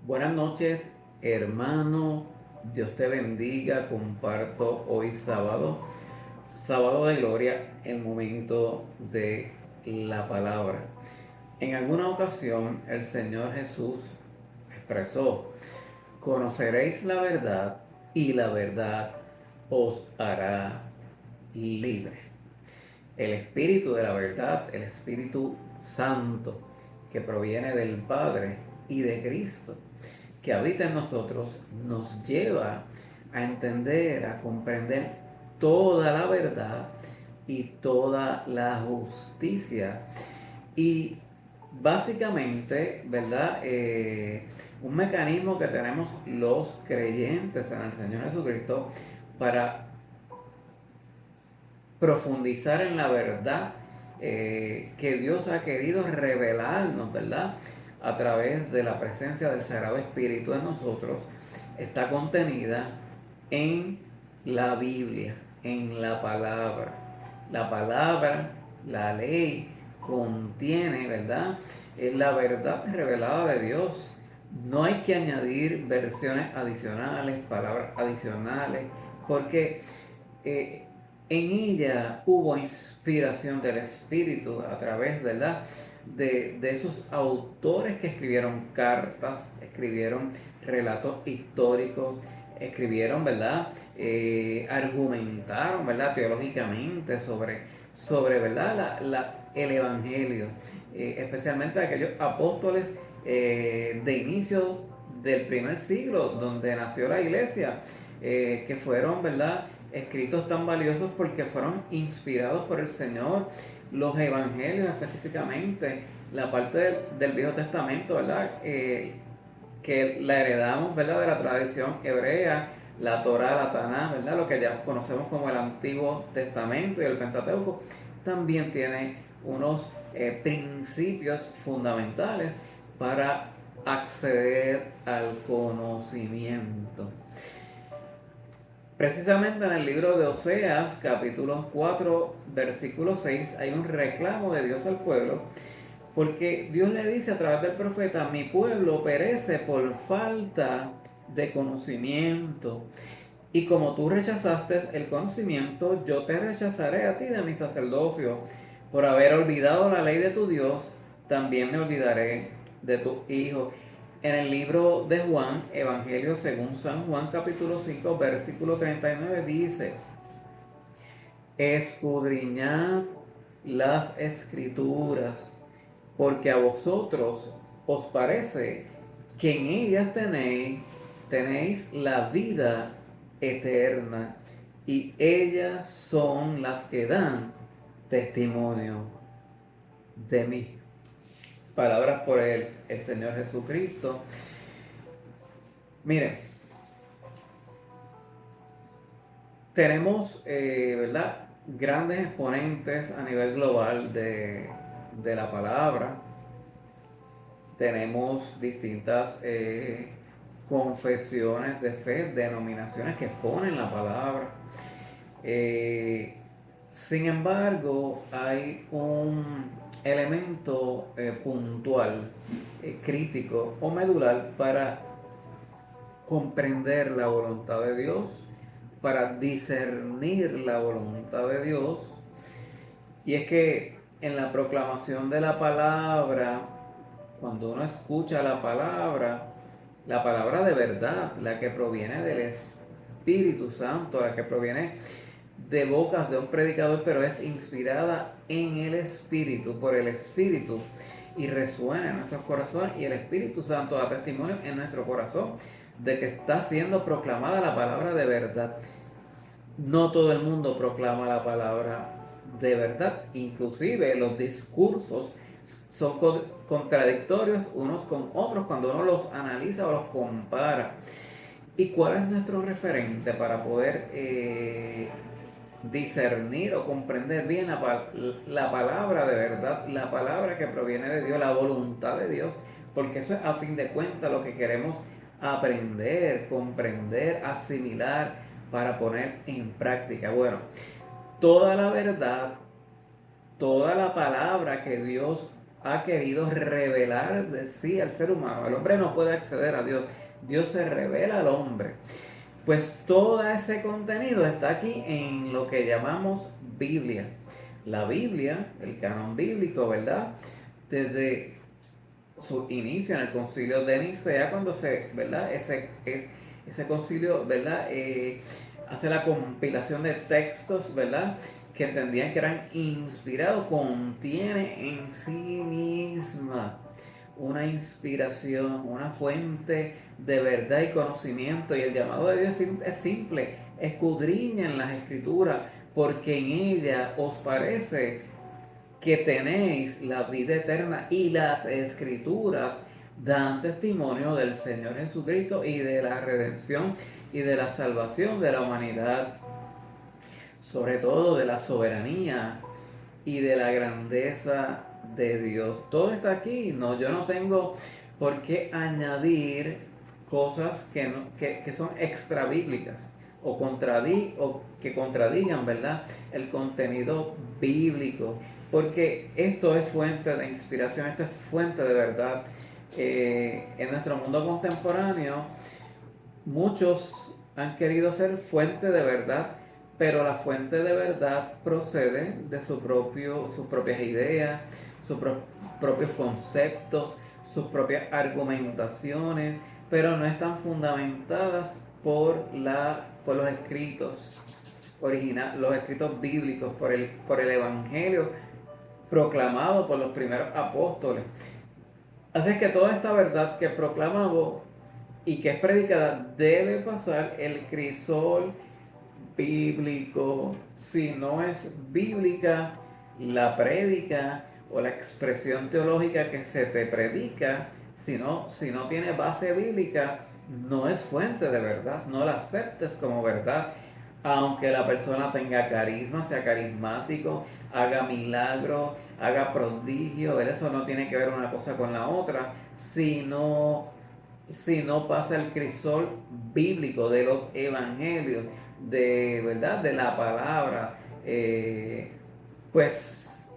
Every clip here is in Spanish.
Buenas noches, hermano. Dios te bendiga. Comparto hoy sábado de gloria, el momento de la palabra. En alguna ocasión el Señor Jesús expresó: conoceréis la verdad y la verdad os hará libre. El Espíritu de la verdad, el Espíritu Santo, que proviene del Padre y de Cristo, que habita en nosotros, nos lleva a entender, a comprender toda la verdad y toda la justicia. Y básicamente, ¿verdad? Un mecanismo que tenemos los creyentes en el Señor Jesucristo para profundizar en la verdad que Dios ha querido revelarnos, ¿verdad? A través de la presencia del Sagrado Espíritu en nosotros, está contenida en la Biblia, en la palabra. La palabra, la ley, contiene, ¿verdad? Es la verdad revelada de Dios. No hay que añadir versiones adicionales, palabras adicionales, porque eh, en ella hubo inspiración del Espíritu a través, ¿verdad?, de esos autores que escribieron cartas, escribieron relatos históricos, escribieron, ¿verdad?, argumentaron, ¿verdad?, teológicamente sobre ¿verdad?, el Evangelio, especialmente aquellos apóstoles de inicios del primer siglo, donde nació la iglesia, que fueron, ¿verdad?, escritos tan valiosos porque fueron inspirados por el Señor. Los evangelios específicamente, la parte del Viejo Testamento, ¿verdad? Que la heredamos, ¿verdad?, de la tradición hebrea, la Torá, la Taná, ¿verdad?, lo que ya conocemos como el Antiguo Testamento y el Pentateuco, también tiene unos principios fundamentales para acceder al conocimiento. Precisamente en el libro de Oseas, capítulo 4, versículo 6, hay un reclamo de Dios al pueblo, porque Dios le dice a través del profeta: mi pueblo perece por falta de conocimiento. Y como tú rechazaste el conocimiento, yo te rechazaré a ti de mi sacerdocio. Por haber olvidado la ley de tu Dios, también me olvidaré de tu hijo. En el libro de Juan, Evangelio según San Juan, capítulo 5, versículo 39, dice: escudriñad las escrituras, porque a vosotros os parece que en ellas tenéis la vida eterna, y ellas son las que dan testimonio de mí. Palabras por el Señor Jesucristo. Miren, tenemos, ¿verdad?, grandes exponentes a nivel global de la palabra. Tenemos distintas confesiones de fe, denominaciones que exponen la palabra. Eh, Sin embargo, hay un elemento puntual, crítico o medular para comprender la voluntad de Dios, para discernir la voluntad de Dios. Y es que en la proclamación de la palabra, cuando uno escucha la palabra de verdad, la que proviene del Espíritu Santo, la que proviene de bocas de un predicador, pero es inspirada en el Espíritu, por el Espíritu, y resuena en nuestros corazones, y el Espíritu Santo da testimonio en nuestro corazón de que está siendo proclamada la palabra de verdad. No todo el mundo proclama la palabra de verdad, inclusive los discursos son contradictorios unos con otros cuando uno los analiza o los compara. ¿Y cuál es nuestro referente para poder discernir o comprender bien la palabra de verdad, la palabra que proviene de Dios, la voluntad de Dios? Porque eso es, a fin de cuentas, lo que queremos aprender, comprender, asimilar para poner en práctica. Bueno, toda la verdad, toda la palabra que Dios ha querido revelar de sí al ser humano. El hombre no puede acceder a Dios. Dios se revela al hombre. Pues todo ese contenido está aquí en lo que llamamos Biblia. La Biblia, el canon bíblico, ¿verdad? Desde su inicio en el concilio de Nicea, cuando ¿verdad? Ese concilio, ¿verdad? Hace la compilación de textos, ¿verdad? Que entendían que eran inspirados, contiene en sí misma una inspiración, una fuente de verdad y conocimiento. Y el llamado de Dios es simple: escudriñen las escrituras, porque en ella os parece que tenéis la vida eterna, y las escrituras dan testimonio del Señor Jesucristo y de la redención y de la salvación de la humanidad, sobre todo de la soberanía y de la grandeza de Dios. Todo está aquí. No, yo no tengo por qué añadir cosas que son extra bíblicas o que contradigan, ¿verdad?, el contenido bíblico, porque esto es fuente de inspiración, esto es fuente de verdad. En nuestro mundo contemporáneo, muchos han querido ser fuente de verdad, pero la fuente de verdad procede de sus propias ideas, sus propios conceptos, sus propias argumentaciones, pero no están fundamentadas por los escritos los escritos bíblicos, por el Evangelio proclamado por los primeros apóstoles. Así que toda esta verdad que proclamamos y que es predicada debe pasar el crisol bíblico. Si no es bíblica la prédica o la expresión teológica que se te predica, si no tiene base bíblica, no es fuente de verdad. No la aceptes como verdad, aunque la persona tenga carisma, sea carismático, haga milagros, haga prodigio. Eso no tiene que ver una cosa con la otra, si no pasa el crisol bíblico de los evangelios, de verdad, de la palabra. Pues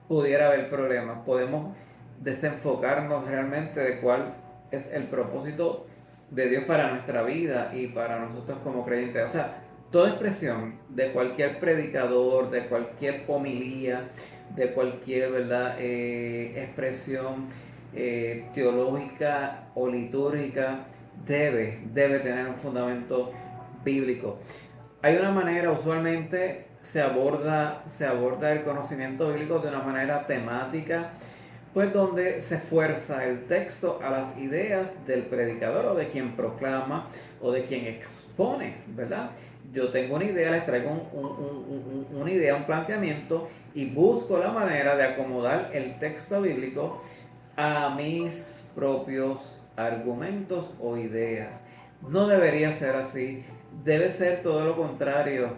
pudiera haber problemas. Podemos desenfocarnos realmente de cuál es el propósito de Dios para nuestra vida y para nosotros como creyentes. O sea, toda expresión de cualquier predicador, de cualquier homilía, de cualquier, ¿verdad?, expresión teológica o litúrgica debe tener un fundamento bíblico. Hay una manera, usualmente se aborda el conocimiento bíblico de una manera temática, pues donde se fuerza el texto a las ideas del predicador o de quien proclama o de quien expone, ¿verdad? Yo tengo una idea, les traigo una idea, un planteamiento, y busco la manera de acomodar el texto bíblico a mis propios argumentos o ideas. No debería ser así, debe ser todo lo contrario.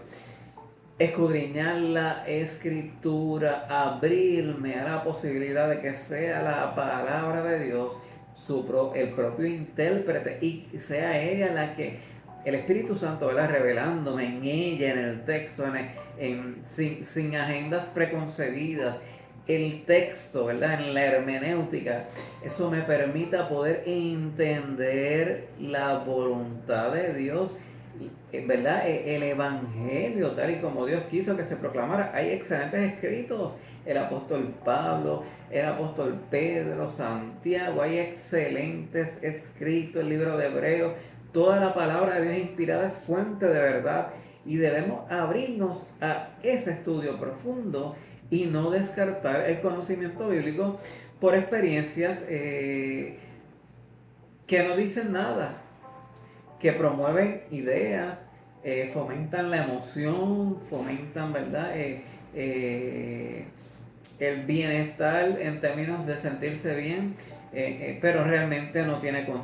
Escudriñar la escritura, abrirme a la posibilidad de que sea la palabra de Dios, el propio intérprete, y sea ella la que, el Espíritu Santo, ¿verdad?, revelándome en ella, en el texto, sin agendas preconcebidas, el texto, ¿verdad?, en la hermenéutica. Eso me permita poder entender la voluntad de Dios, ¿verdad? El Evangelio tal y como Dios quiso que se proclamara. Hay excelentes escritos: el apóstol Pablo, el apóstol Pedro, Santiago. Hay excelentes escritos, el libro de Hebreos. Toda la palabra de Dios inspirada es fuente de verdad, y debemos abrirnos a ese estudio profundo y no descartar el conocimiento bíblico por experiencias que no dicen nada, que promueven ideas, fomentan la emoción, fomentan, ¿verdad?, el bienestar en términos de sentirse bien, pero realmente no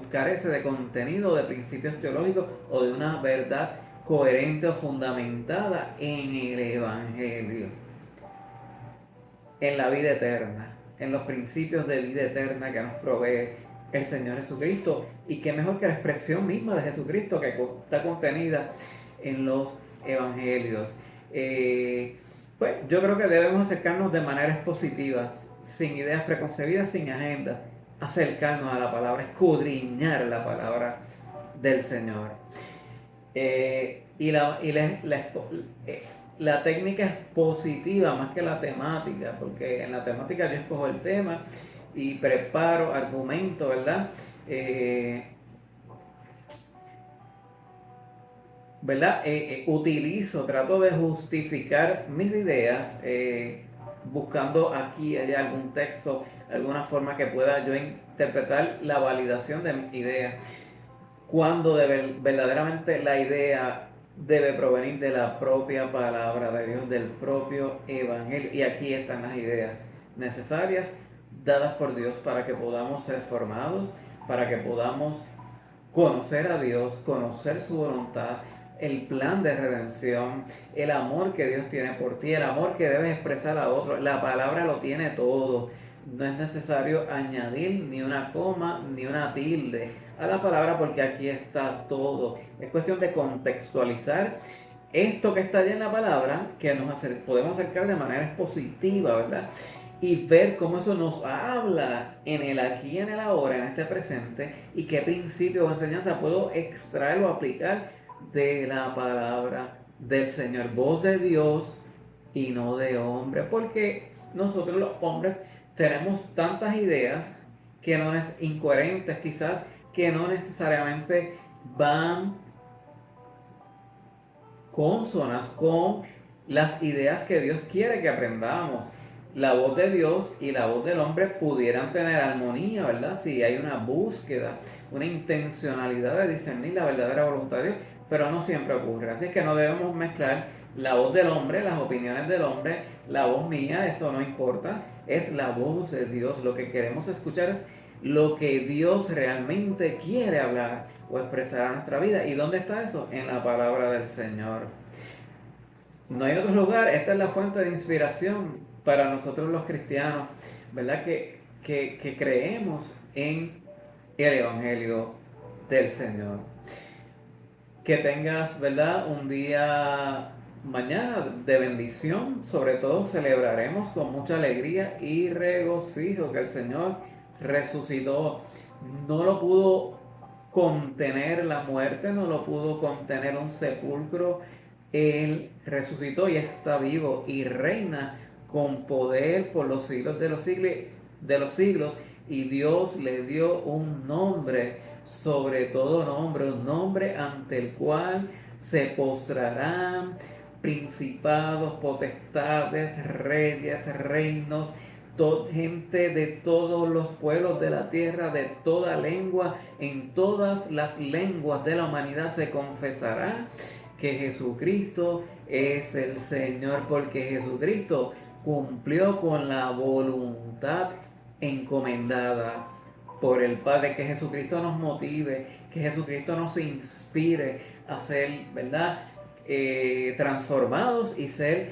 carece de contenido, de principios teológicos o de una verdad coherente o fundamentada en el Evangelio, en la vida eterna, en los principios de vida eterna que nos provee el Señor Jesucristo. Y qué mejor que la expresión misma de Jesucristo, que está contenida en los evangelios. Pues yo creo que debemos acercarnos de maneras positivas, sin ideas preconcebidas, sin agenda, acercarnos a la palabra, escudriñar la palabra del Señor. Y la técnica es positiva más que la temática, porque en la temática yo escojo el tema y preparo argumento, ¿verdad? ¿Verdad? Trato de justificar mis ideas, buscando aquí y allá algún texto, alguna forma que pueda yo interpretar la validación de mis ideas, cuando verdaderamente la idea debe provenir de la propia palabra de Dios, del propio evangelio. Y aquí están las ideas necesarias dadas por Dios para que podamos ser formados, para que podamos conocer a Dios, conocer su voluntad, el plan de redención, el amor que Dios tiene por ti, el amor que debes expresar a otro. La palabra lo tiene todo. No es necesario añadir ni una coma ni una tilde a la palabra, porque aquí está todo. Es cuestión de contextualizar esto que está allí en la palabra, que podemos acercar de manera positiva, ¿verdad? Y ver cómo eso nos habla en el aquí y en el ahora, en este presente, y qué principio o enseñanza puedo extraer o aplicar de la palabra del Señor. Voz de Dios y no de hombre, porque nosotros los hombres tenemos tantas ideas que no es incoherentes, quizás, que no necesariamente van consonas con las ideas que Dios quiere que aprendamos. La voz de Dios y la voz del hombre pudieran tener armonía, ¿verdad? Si hay una búsqueda, una intencionalidad de discernir la verdadera voluntad de Dios, pero no siempre ocurre. Así es que no debemos mezclar la voz del hombre, las opiniones del hombre, la voz mía, eso no importa, es la voz de Dios. Lo que queremos escuchar es lo que Dios realmente quiere hablar o expresar a nuestra vida. ¿Y dónde está eso? En la palabra del Señor. No hay otro lugar. Esta es la fuente de inspiración para nosotros los cristianos, ¿verdad? Que creemos en el Evangelio del Señor. Que tengas, ¿verdad? Un día mañana de bendición. Sobre todo celebraremos con mucha alegría y regocijo que el Señor resucitó. No lo pudo contener la muerte, no lo pudo contener un sepulcro. Él resucitó y está vivo y reina con poder por los siglos de los siglos, y Dios le dio un nombre sobre todo nombre, un nombre ante el cual se postrarán principados, potestades, reyes, reinos, gente de todos los pueblos de la tierra, de toda lengua. En todas las lenguas de la humanidad se confesará que Jesucristo es el Señor, porque Jesucristo cumplió con la voluntad encomendada por el Padre. Que Jesucristo nos motive, que Jesucristo nos inspire a ser, ¿verdad? Transformados y ser,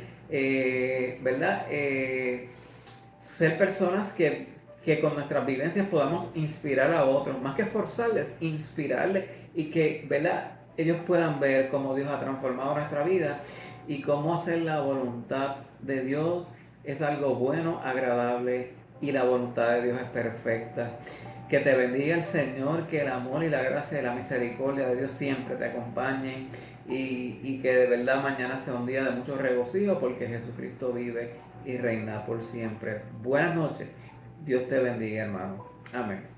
¿verdad? Ser personas que con nuestras vivencias podamos inspirar a otros, más que forzarles, inspirarles, y que, ¿verdad?, ellos puedan ver cómo Dios ha transformado nuestra vida y cómo hacer la voluntad de Dios es algo bueno, agradable, y la voluntad de Dios es perfecta. Que te bendiga el Señor, que el amor y la gracia y la misericordia de Dios siempre te acompañen, y que de verdad mañana sea un día de mucho regocijo, porque Jesucristo vive y reina por siempre. Buenas noches. Dios te bendiga, hermano. Amén.